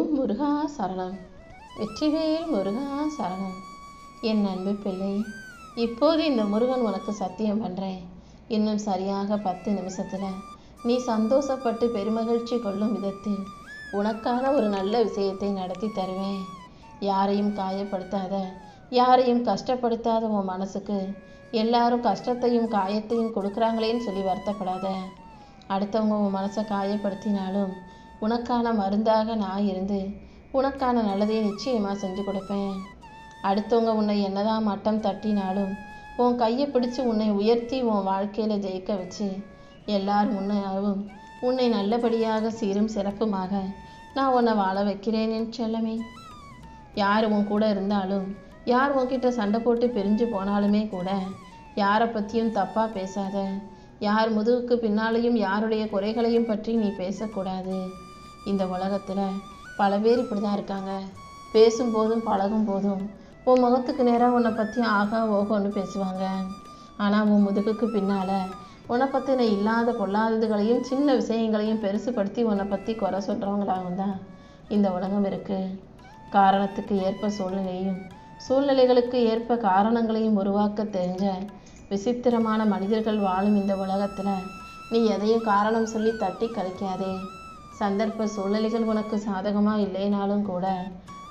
ஓம் முருகா சரணம். வெற்றிவேல் முருகா சரணம். என் அன்பு பிள்ளை, இப்போது இந்த முருகன் உனக்கு சத்தியம் பண்ணுறேன். இன்னும் சரியாக 10 நிமிஷத்தில் நீ சந்தோஷப்பட்டு பெருமகிழ்ச்சி கொள்ளும் விதத்தில் உனக்கான ஒரு நல்ல விஷயத்தை நடத்தி தருவேன். யாரையும் காயப்படுத்தாத, யாரையும் கஷ்டப்படுத்தாத உன் மனசுக்கு எல்லாரும் கஷ்டத்தையும் காயத்தையும் கொடுக்குறாங்களேன்னு சொல்லி வருத்தப்படாத. அடுத்தவங்க உன் மனசை காயப்படுத்தினாலும் உனக்கான மருந்தாக நான் இருந்து உனக்கான நல்லதை நிச்சயமாக செஞ்சு கொடுப்பேன். அடுத்தவங்க உன்னை என்னதான் மட்டம் தட்டினாலும் உன் கையை பிடிச்சி உன்னை உயர்த்தி உன் வாழ்க்கையில் ஜெயிக்க வச்சு எல்லார் முன்னாவும் உன்னை நல்லபடியாக சீரும் சிறப்புமாக நான் உன்னை வாழ வைக்கிறேன் என் செல்லமே. யார் உன் கூட இருந்தாலும், யார் உன்கிட்ட சண்டை போட்டு பிரிஞ்சு போனாலுமே கூட யாரை பற்றியும் தப்பாக பேசாத. யார் முதுகுக்கு பின்னாலையும் யாருடைய குறைகளையும் பற்றி நீ பேசக்கூடாது. இந்த உலகத்தில் பல பேர் இப்படி தான் இருக்காங்க. பேசும்போதும் பழகும் போதும் உன் முகத்துக்கு நேராக உன்னை பற்றி ஆகா ஓகோன்னு பேசுவாங்க. ஆனால் உன் முதுகுக்கு பின்னால் உன்னை பற்றின இல்லாத பொல்லாததுகளையும் சின்ன விஷயங்களையும் பெருசுப்படுத்தி உன்னை பற்றி குறை சொல்கிறவங்களாகவும் தான் இந்த உலகம் இருக்குது. காரணத்துக்கு ஏற்ப சூழ்நிலையும் சூழ்நிலைகளுக்கு ஏற்ப காரணங்களையும் உருவாக்க தெரிஞ்ச விசித்திரமான மனிதர்கள் வாழும் இந்த உலகத்தில் நீ எதையும் காரணம் சொல்லி தட்டி கழிக்காதே. சந்தர்ப்ப சூழ்நிலைகள் உனக்கு சாதகமாக இல்லைனாலும் கூட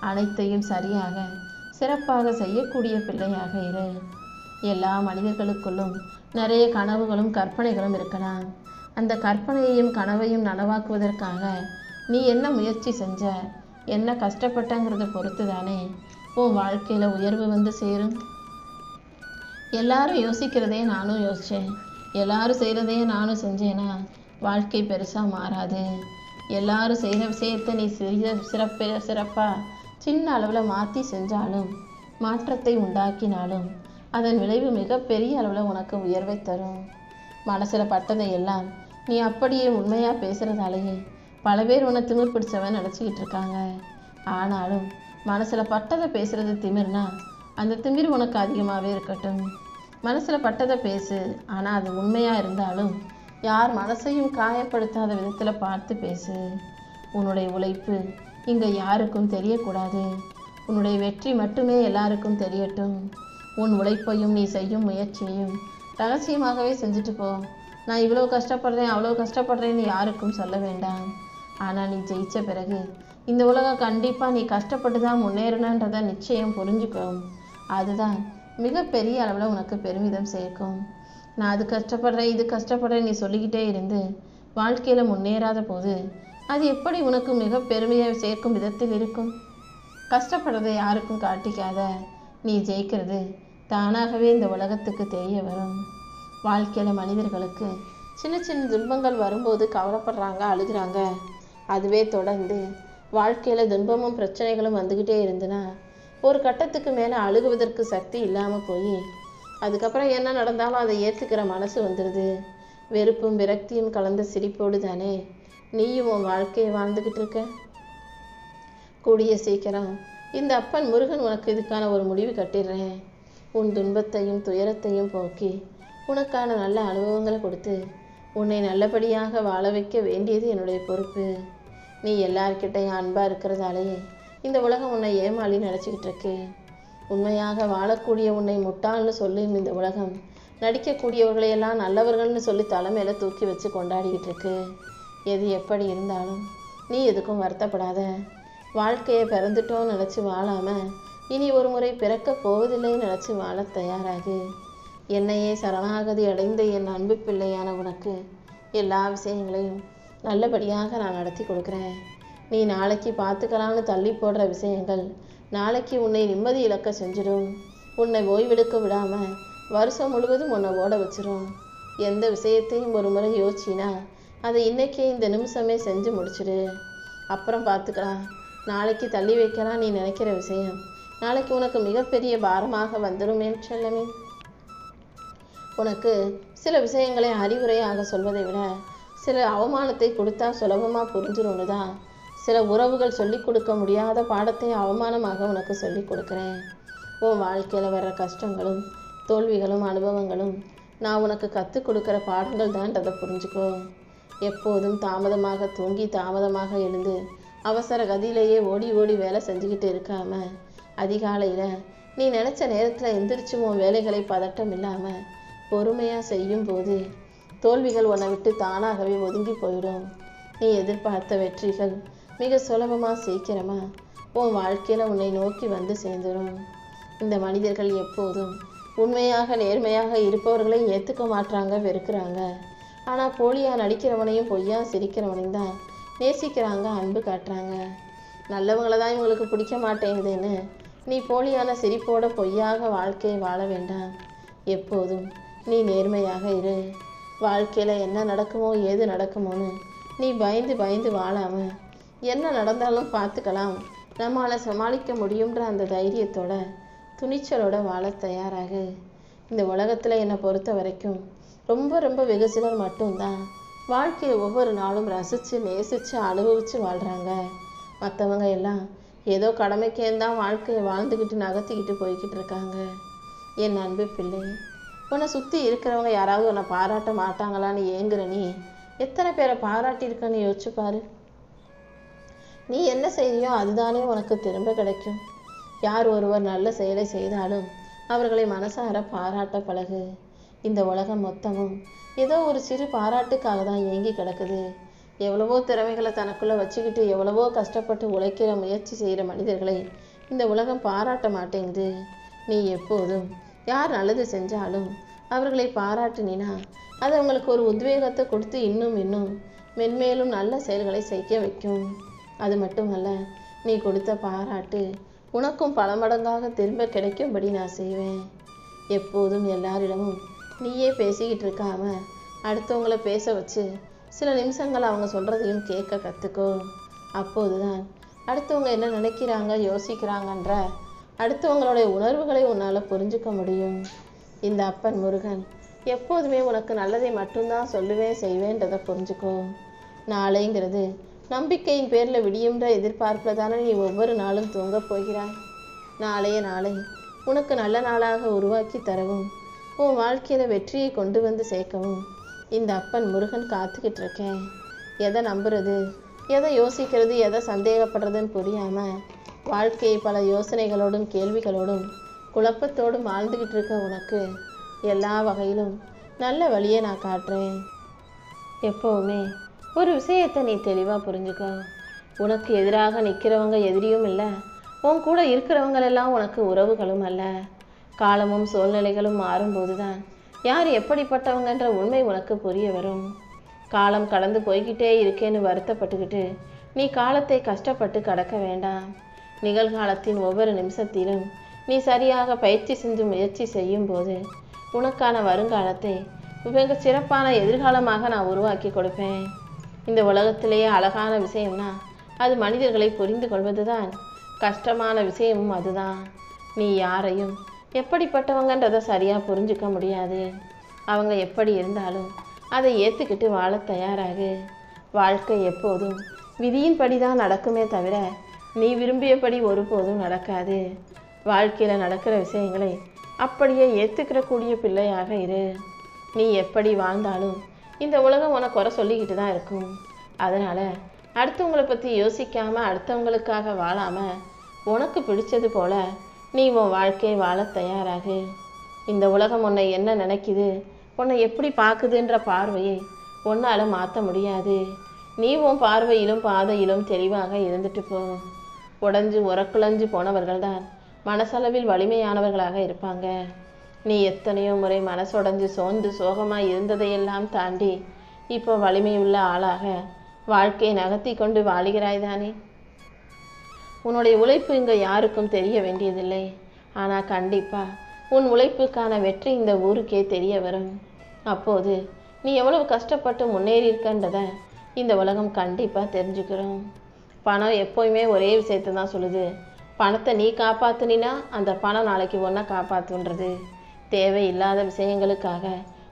அனைத்தையும் சரியாக சிறப்பாக செய்யக்கூடிய பிள்ளையாக இரு. எல்லா மனிதர்களுக்குள்ளும் நிறைய கனவுகளும் கற்பனைகளும் இருக்கலாம். அந்த கற்பனையையும் கனவையும் நனவாக்குவதற்காக நீ என்ன முயற்சி செஞ்ச, என்ன கஷ்டப்பட்டங்கிறத பொறுத்து தானே உன் வாழ்க்கையில் உயர்வு வந்து சேரும். எல்லாரும் யோசிக்கிறதே நானும் யோசித்தேன், எல்லாரும் செய்கிறதே நானும் செஞ்சேன்னா வாழ்க்கை பெருசாக மாறாது. எல்லாரும் செய்கிற விஷயத்தை நீ சிறப்பாக சின்ன அளவில் மாற்றி செஞ்சாலும் மாற்றத்தை உண்டாக்கினாலும் அதன் விளைவு மிகப்பெரிய அளவில் உனக்கு உயர்வை தரும். மனசில் பட்டதை எல்லாம் நீ அப்படியே உண்மையாக பேசுகிறதாலேயே பல பேர் உன்னை திமிர் பிடிச்சவன் நினச்சிக்கிட்டு இருக்காங்க. ஆனாலும் மனசில் பட்டதை பேசுகிறது திமிர்னா அந்த திமிர் உனக்கு அதிகமாகவே இருக்கட்டும். மனசில் பட்டதை பேசு, ஆனால் அது உண்மையாக இருந்தாலும் யார் மனசையும் காயப்படுத்தாத விதத்தில் பார்த்து பேசு. உன்னுடைய உழைப்பு இங்கே யாருக்கும் தெரியக்கூடாது. உன்னுடைய வெற்றி மட்டுமே எல்லாருக்கும் தெரியட்டும். உன் உழைப்பையும் நீ செய்யும் முயற்சியையும் ரகசியமாகவே செஞ்சுட்டு போ. நான் இவ்வளோ கஷ்டப்படுறேன் அவ்வளோ கஷ்டப்படுறேன்னு யாருக்கும் சொல்ல வேண்டாம். ஆனால் நீ ஜெயித்த பிறகு இந்த உலகம் கண்டிப்பாக நீ கஷ்டப்பட்டு தான் முன்னேறணுன்றதை நிச்சயம் புரிஞ்சுக்கும். அதுதான் மிகப்பெரிய அளவில் உனக்கு பெருமிதம் சேர்க்கும். நான் அது கஷ்டப்படுறேன் இது கஷ்டப்படுறேன் நீ சொல்லிக்கிட்டே இருந்து வாழ்க்கையில் முன்னேறாத போது அது எப்படி உனக்கு மிக பெருமையை சேர்க்கும் விதத்தில் இருக்கும்? கஷ்டப்படுறதை யாருக்கும் காட்டிக்காத. நீ ஜெயிக்கிறது தானாகவே இந்த உலகத்துக்கு தெரிய வரும். வாழ்க்கையில் மனிதர்களுக்கு சின்ன சின்ன துன்பங்கள் வரும்போது கவலைப்படுறாங்க, அழுகிறாங்க. அதுவே தொடர்ந்து வாழ்க்கையில் துன்பமும் பிரச்சனைகளும் வந்துக்கிட்டே இருந்துன்னா ஒரு கட்டத்துக்கு மேலே அழுகுவதற்கு சக்தி இல்லாமல் போய் அதுக்கப்புறம் என்ன நடந்தாலும் அதை ஏற்றுக்கிற மனசு வந்துடுது. வெறுப்பும் விரக்தியும் கலந்த சிரிப்போடு தானே நீயும் உன் வாழ்க்கையை வாழ்ந்துக்கிட்டு இருக்க. கூடிய சீக்கிரம் இந்த அப்பன் முருகன் உனக்கு இதுக்கான ஒரு முடிவு கட்டிடுறேன். உன் துன்பத்தையும் துயரத்தையும் போக்கி உனக்கான நல்ல அனுபவங்களை கொடுத்து உன்னை நல்லபடியாக வாழ வைக்க வேண்டியது என்னுடைய பொறுப்பு. நீ எல்லார்கிட்டையும் அன்பாக இருக்கிறதாலேயே இந்த உலகம் உன்னை ஏமாளி நினச்சிக்கிட்டு இருக்கு. உண்மையாக வாழக்கூடிய உன்னை முட்டாள்னு சொல்லும் இந்த உலகம் நடிக்கக்கூடியவர்களையெல்லாம் நல்லவர்கள்னு சொல்லி தலைமையில் தூக்கி வச்சு கொண்டாடிக்கிட்டு இருக்கு. எது எப்படி இருந்தாலும் நீ எதுக்கும் வருத்தப்படாத. வாழ்க்கையை பிறந்துட்டோன்னு நினச்சி வாழாமல் இனி ஒரு முறை பிறக்க போவதில்லைன்னு நினச்சி வாழ தயாராகு. என்னையே சரணாகதி அடைந்த என் அன்பு பிள்ளையான உனக்கு எல்லா விஷயங்களையும் நல்லபடியாக நான் நடத்தி கொடுக்குறேன். நீ நாளைக்கு பார்த்துக்கலான்னு தள்ளி போடுற விஷயங்கள் நாளைக்கு உன்னை நிம்மதி இழக்க செஞ்சிடும். உன்னை ஓய்வெடுக்க விடாமல் வருஷம் முழுவதும் உன்னை ஓட வச்சிரும். எந்த விஷயத்தையும் ஒரு முறை யோசிச்சினா அதை இன்றைக்கே இந்த நிமிஷமே செஞ்சு முடிச்சிடு. அப்புறம் பார்த்துக்கலாம். நாளைக்கு தள்ளி வைக்கலாம் நீ நினைக்கிற விஷயம் நாளைக்கு உனக்கு மிகப்பெரிய பாரமாக வந்துடும் என் செல்லமே. உனக்கு சில விஷயங்களை அறிவுரையாக சொல்வதை விட சில அவமானத்தை கொடுத்தா சுலபமாக புரிஞ்சிடும்னு தான் சில உறவுகள் சொல்லிக் கொடுக்க முடியாத பாடத்தை அவமானமாக உனக்கு சொல்லிக் கொடுக்குறேன். உன் வாழ்க்கையில் வர்ற கஷ்டங்களும் தோல்விகளும் அனுபவங்களும் நான் உனக்கு கற்றுக் கொடுக்குற பாடங்கள் தான்றதை புரிஞ்சுக்கோ. எப்போதும் தாமதமாக தூங்கி தாமதமாக எழுந்து அவசர கதியிலேயே ஓடி ஓடி வேலை செஞ்சுக்கிட்டு இருக்காம, அதிகாலையில் நீ நினச்ச நேரத்தில் எந்திரிச்சு உன் வேலைகளை பதட்டம் இல்லாமல் பொறுமையாக செய்யும் போது தோல்விகள் உன்னை விட்டு தானாகவே ஒதுங்கி போயிடும். நீ எதிர்பார்த்த வெற்றிகள் மிக சுலபமாக சீக்கிரமாக உன் வாழ்க்கையில் உன்னை நோக்கி வந்து சேர்ந்துடும். இந்த மனிதர்கள் எப்போதும் உண்மையாக நேர்மையாக இருப்பவர்களை ஏற்றுக்க மாட்டாங்க, வெறுக்கிறாங்க. ஆனால் போலியாக நடிக்கிறவனையும் பொய்யா சிரிக்கிறவனையும் தான் நேசிக்கிறாங்க, அன்பு காட்டுறாங்க. நல்லவங்களை தான் இவங்களுக்கு பிடிக்க மாட்டேங்குதுன்னு நீ போலியான சிரிப்போட பொய்யாக வாழ்க்கையை வாழ வேண்டாம். எப்போதும் நீ நேர்மையாக இரு. வாழ்க்கையில் என்ன நடக்குமோ ஏது நடக்குமோன்னு நீ பயந்து பயந்து வாழாமல் என்ன நடந்தாலும் பார்த்துக்கலாம், நம்மளால் சமாளிக்க முடியுன்ற அந்த தைரியத்தோட துணிச்சலோட வாழ தயாராகு. இந்த உலகத்தில் என்னை பொறுத்த வரைக்கும் ரொம்ப ரொம்ப வெகு சிலர் மட்டும்தான் வாழ்க்கையை ஒவ்வொரு நாளும் ரசித்து நேசித்து அனுபவித்து வாழ்கிறாங்க. மற்றவங்க எல்லாம் ஏதோ கடமைக்கேந்தான் வாழ்க்கையை வாழ்ந்துக்கிட்டு நகர்த்திக்கிட்டு போய்கிட்டு இருக்காங்க. என் அன்பு பிள்ளை, உன்னை சுற்றி இருக்கிறவங்க யாராவது உன்னை பாராட்ட மாட்டாங்களான்னு ஏங்குற நீ எத்தனை பேரை பாராட்டியிருக்கன்னு யோசிச்சு பாரு. நீ என்ன செய்யறியோ அதுதானே உனக்கு திரும்ப கிடைக்கும். யார் ஒருவர் நல்ல செயலை செய்தாலும் அவர்களை மனசார பாராட்ட பழகு. இந்த உலகம் மொத்தமும் ஏதோ ஒரு சிறு பாராட்டுக்காக தான் ஏங்கி கிடக்குது. எவ்வளவோ திறமைகளை தனக்குள்ளே வச்சுக்கிட்டு எவ்வளவோ கஷ்டப்பட்டு உழைக்கிற முயற்சி செய்கிற மனிதர்களை இந்த உலகம் பாராட்ட மாட்டேங்குது. நீ எப்போதும் யார் நல்லது செஞ்சாலும் அவர்களை பாராட்டினா அது அவங்களுக்கு ஒரு உத்வேகத்தை கொடுத்து இன்னும் இன்னும் மென்மேலும் நல்ல செயல்களை செய்ய வைக்கும். அது மட்டுமல்ல, நீ கொடுத்த பாராட்டு உனக்கும் பல மடங்காக திரும்ப கிடைக்கும்படி நான் செய்வேன். எப்போதும் எல்லாரிடமும் நீயே பேசிக்கிட்டு இருக்காம அடுத்தவங்கள பேச வச்சு சில நிமிஷங்கள் அவங்க சொல்கிறதையும் கேட்க கற்றுக்கோ. அப்போதுதான் அடுத்தவங்க என்ன நினைக்கிறாங்க யோசிக்கிறாங்கன்ற அடுத்தவங்களுடைய உணர்வுகளை உன்னால் புரிஞ்சுக்க முடியும். இந்த அப்பன் முருகன் எப்போதுமே உனக்கு நல்லதை மட்டும்தான் சொல்லுவேன் செய்வேன்றதை புரிஞ்சுக்கோ. நாளைங்கிறது நம்பிக்கையின் பேரில் விடியுன்ற எதிர்பார்ப்பில் தானே நீ ஒவ்வொரு நாளும் தூங்க போகிறாய். நாளைய நாளை உனக்கு நல்ல நாளாக உருவாக்கி தரவும் உன் வாழ்க்கையில் வெற்றியை கொண்டு வந்து சேர்க்கவும் இந்த அப்பன் முருகன் காத்துக்கிட்டு இருக்கேன். எதை நம்புறது, எதை யோசிக்கிறது, எதை சந்தேகப்படுறதுன்னு புரியாமல் வாழ்க்கையை பல யோசனைகளோடும் கேள்விகளோடும் குழப்பத்தோடும் வாழ்ந்துக்கிட்டு இருக்க உனக்கு எல்லா வகையிலும் நல்ல வழியை நான் காட்டுறேன். எப்போவுமே ஒரு விஷயத்தை நீ தெளிவாக புரிஞ்சுக்கோ. உனக்கு எதிராக நிற்கிறவங்க எதிரியும் இல்லை, உன் கூட இருக்கிறவங்களெல்லாம் உனக்கு உறவுகளும் அல்ல. காலமும் சூழ்நிலைகளும் மாறும்போது தான் யார் எப்படிப்பட்டவங்கன்ற உண்மை உனக்கு புரிய வரும். காலம் கடந்து போய்கிட்டே இருக்கேன்னு வருத்தப்பட்டுக்கிட்டு நீ காலத்தை கஷ்டப்பட்டு கடக்க வேண்டாம். நிகழ்காலத்தின் ஒவ்வொரு நிமிஷத்திலும் நீ சரியாக பயிற்சி செஞ்சு முயற்சி செய்யும் போது உனக்கான வருங்காலத்தை மிக சிறப்பான எதிர்காலமாக நான் உருவாக்கி கொடுப்பேன். இந்த உலகத்திலேயே அழகான விஷயம்னா அது மனிதர்களை புரிந்து கொள்வது தான். கஷ்டமான விஷயமும் அதுதான். நீ யாரையும் எப்படிப்பட்டவங்கன்றதை சரியாக புரிஞ்சுக்க முடியாது. அவங்க எப்படி இருந்தாலும் அதை ஏற்றுக்கிட்டு வாழ தயாராகு. வாழ்க்கை எப்போதும் விதியின்படி தான் நடக்குமே தவிர நீ விரும்பியபடி ஒருபோதும் நடக்காது. வாழ்க்கையில் நடக்கிற விஷயங்களை அப்படியே ஏற்றுக்கிறக்கூடிய பிள்ளையாக இரு. நீ எப்படி வாழ்ந்தாலும் இந்த உலகம் உனக்கு குறை சொல்லிக்கிட்டு தான் இருக்கும். அதனால் அடுத்தவங்களை பற்றி யோசிக்காமல் அடுத்தவங்களுக்காக வாழாமல் உனக்கு பிடிச்சது போல் நீ உன் வாழ்க்கையை வாழ தயாராகு. இந்த உலகம் உன்னை என்ன நினைக்குது, உன்னை எப்படி பார்க்குதுன்ற பார்வையை உன்னால் மாற்ற முடியாது. நீ உன் பார்வையிலும் பாதையிலும் தெளிவாக இருந்துட்டு போ. உடஞ்சு உரக்குழஞ்சு போனவர்கள் தான் மனசளவில் வலிமையானவர்களாக இருப்பாங்க. நீ எத்தனையோ முறை மனசுடைஞ்சு சோர்ந்து சோகமாக இருந்ததையெல்லாம் தாண்டி இப்போ வலிமையுள்ள ஆளாக வாழ்க்கையை நகர்த்தி கொண்டு வாழுகிறாய் தானே. உன்னுடைய உழைப்பு இங்கே யாருக்கும் தெரிய வேண்டியதில்லை. ஆனால் கண்டிப்பாக உன் உழைப்புக்கான வெற்றி இந்த ஊருக்கே தெரிய வரும். அப்போது நீ எவ்வளவு கஷ்டப்பட்டு முன்னேறி இருக்கன்றதை இந்த உலகம் கண்டிப்பாக தெரிஞ்சுக்கிறோம். பணம் எப்போயுமே ஒரே விஷயத்தை தான் சொல்லுது. பணத்தை நீ காப்பாற்றுனா அந்த பணம் நாளைக்கு ஒன்றை காப்பாற்றுன்றது. தேவையில்லாத விஷயங்களுக்காக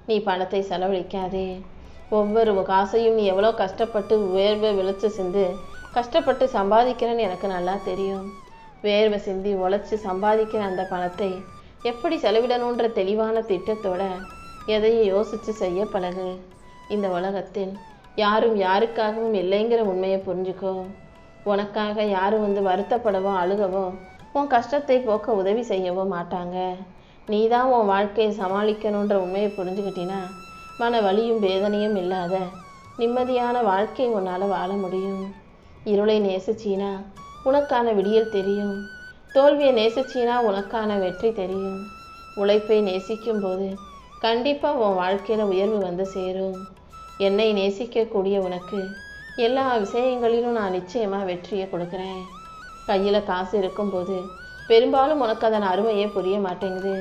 நீ பணத்தை செலவழிக்காதே. ஒவ்வொரு காசையும் நீ எவ்வளோ கஷ்டப்பட்டு வேர்வை விளைச்சி சிந்து கஷ்டப்பட்டு சம்பாதிக்கிறேன்னு எனக்கு நல்லா தெரியும். வேர்வை சிந்தி உழைச்சி சம்பாதிக்கிற அந்த பணத்தை எப்படி செலவிடணுன்ற தெளிவான திட்டத்தோட எதையும் யோசித்து செய்ய பழகு. இந்த உலகத்தில் யாரும் யாருக்காகவும் இல்லைங்கிற உண்மையை புரிஞ்சுக்கோ. உனக்காக யாரும் வந்து வருத்தப்படவோ அழுகவோ உன் கஷ்டத்தை போக்க உதவி செய்யவோ மாட்டாங்க. நீ தான் உன் வாழ்க்கையை சமாளிக்கணுன்ற உண்மையை புரிஞ்சுக்கிட்டினா மன வலியும் வேதனையும் இல்லாத நிம்மதியான வாழ்க்கையை உன்னால் வாழ முடியும். இருளை நேசிச்சினா உனக்கான விடியல் தெரியும். தோல்வியை நேசிச்சினா உனக்கான வெற்றி தெரியும். உழைப்பை நேசிக்கும் போது கண்டிப்பாக உன் வாழ்க்கையில் உயர்வு வந்து சேரும். என்னை நேசிக்கக்கூடிய உனக்கு எல்லா விஷயங்களிலும் நான் நிச்சயமாக வெற்றியை கொடுக்குறேன். கையில் காசு இருக்கும்போது பெரும்பாலும் உனக்கு அதன் அருமையே புரிய மாட்டேங்குது.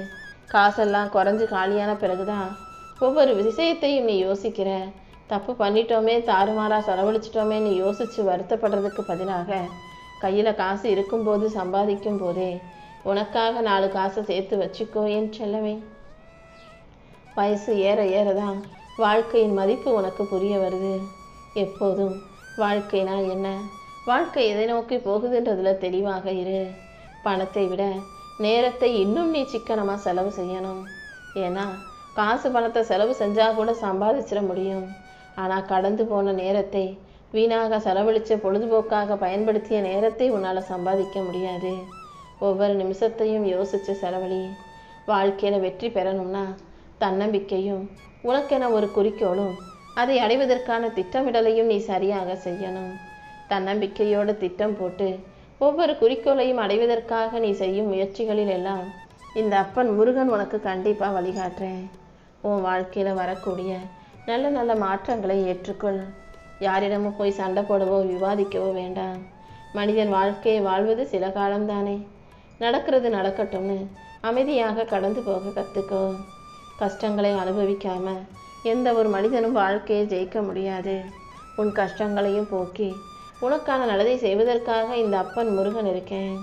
காசெல்லாம் குறைஞ்சி காலியான பிறகுதான் ஒவ்வொரு விஷயத்தையும் நீ யோசிக்கிற. தப்பு பண்ணிட்டோமே, தாறுமாறாக செலவழிச்சிட்டோமே நீ யோசித்து வருத்தப்படுறதுக்கு பதிலாக கையில் காசு இருக்கும்போது சம்பாதிக்கும் போதே உனக்காக 4 காசை சேர்த்து வச்சுக்கோ என் செல்லவே. வயசு ஏற ஏறதான் வாழ்க்கையின் மதிப்பு உனக்கு புரிய வருது. எப்போதும் வாழ்க்கைனா என்ன, வாழ்க்கை எதை நோக்கி போகுதுன்றதுல தெளிவாக இரு. பணத்தை விட நேரத்தை இன்னும் நீ சிக்கனமாக செலவு செய்யணும். ஏன்னா காசு பணத்தை செலவு செஞ்சால் கூட சம்பாதிச்சிட முடியும். ஆனால் கடந்து போன நேரத்தை, வீணாக செலவழித்த பொழுதுபோக்காக பயன்படுத்திய நேரத்தை உன்னால் சம்பாதிக்க முடியாது. ஒவ்வொரு நிமிஷத்தையும் யோசித்து செலவழி. வாழ்க்கையில் வெற்றி பெறணும்னா தன்னம்பிக்கையும் உனக்கென ஒரு குறிக்கோளும் அதை அடைவதற்கான திட்டமிடலையும் நீ சரியாக செய்யணும். தன்னம்பிக்கையோடு திட்டம் போட்டு ஒவ்வொரு குறிக்கோளையும் அடைவதற்காக நீ செய்யும் முயற்சிகளில் எல்லாம் இந்த அப்பன் முருகன் உனக்கு கண்டிப்பாக வழிகாட்டுறேன். உன் வாழ்க்கையில் வரக்கூடிய நல்ல நல்ல மாற்றங்களை ஏற்றுக்கொள். யாரிடமும் போய் சண்டை போடவோ விவாதிக்கவோ வேண்டாம். மனிதன் வாழ்க்கையை வாழ்வது சில காலம்தானே. நடக்கிறது நடக்கட்டும்னு அமைதியாக கடந்து போக கற்றுக்கோ. கஷ்டங்களை அனுபவிக்காம எந்த ஒரு மனிதனும் வாழ்க்கையை ஜெயிக்க முடியாது. உன் கஷ்டங்களையும் போக்கி உனக்கான நல்லதை செய்வதற்காக இந்த அப்பன் முருகன் இருக்கேன்.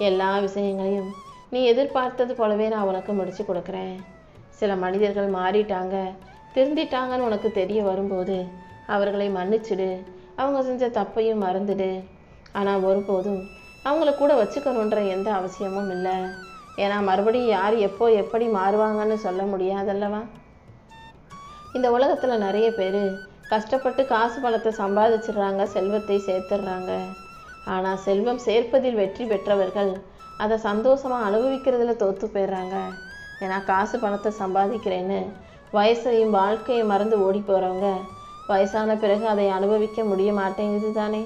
எல்லா விஷயங்களையும் நீ எதிர்பார்த்தது போலவே நான் உனக்கு முடிச்சு கொடுக்குறேன். சில மனிதர்கள் மாறிட்டாங்க, திருந்திட்டாங்கன்னு உனக்கு தெரிய வரும்போது அவர்களை மன்னிச்சிடு. அவங்க செஞ்ச தப்பையும் மறந்துடு. ஆனால் ஒருபோதும் அவங்கள கூட வச்சுக்கணுன்ற எந்த அவசியமும் இல்லை. ஏன்னா மறுபடியும் யார் எப்போ எப்படி மாறுவாங்கன்னு சொல்ல முடியாதல்லவா. இந்த உலகத்தில் நிறைய பேர் கஷ்டப்பட்டு காசு பணத்தை சம்பாதிச்சிடுறாங்க, செல்வத்தை சேர்த்துடுறாங்க. ஆனால் செல்வம் சேர்ப்பதில் வெற்றி பெற்றவர்கள் அதை சந்தோஷமாக அனுபவிக்கிறதுல தோற்று போயிடுறாங்க. ஏன்னா காசு பணத்தை சம்பாதிக்கிறேன்னு வயசையும் வாழ்க்கையை மறந்து ஓடி போகிறவங்க வயசான பிறகு அதை அனுபவிக்க முடிய மாட்டேங்குது தானே.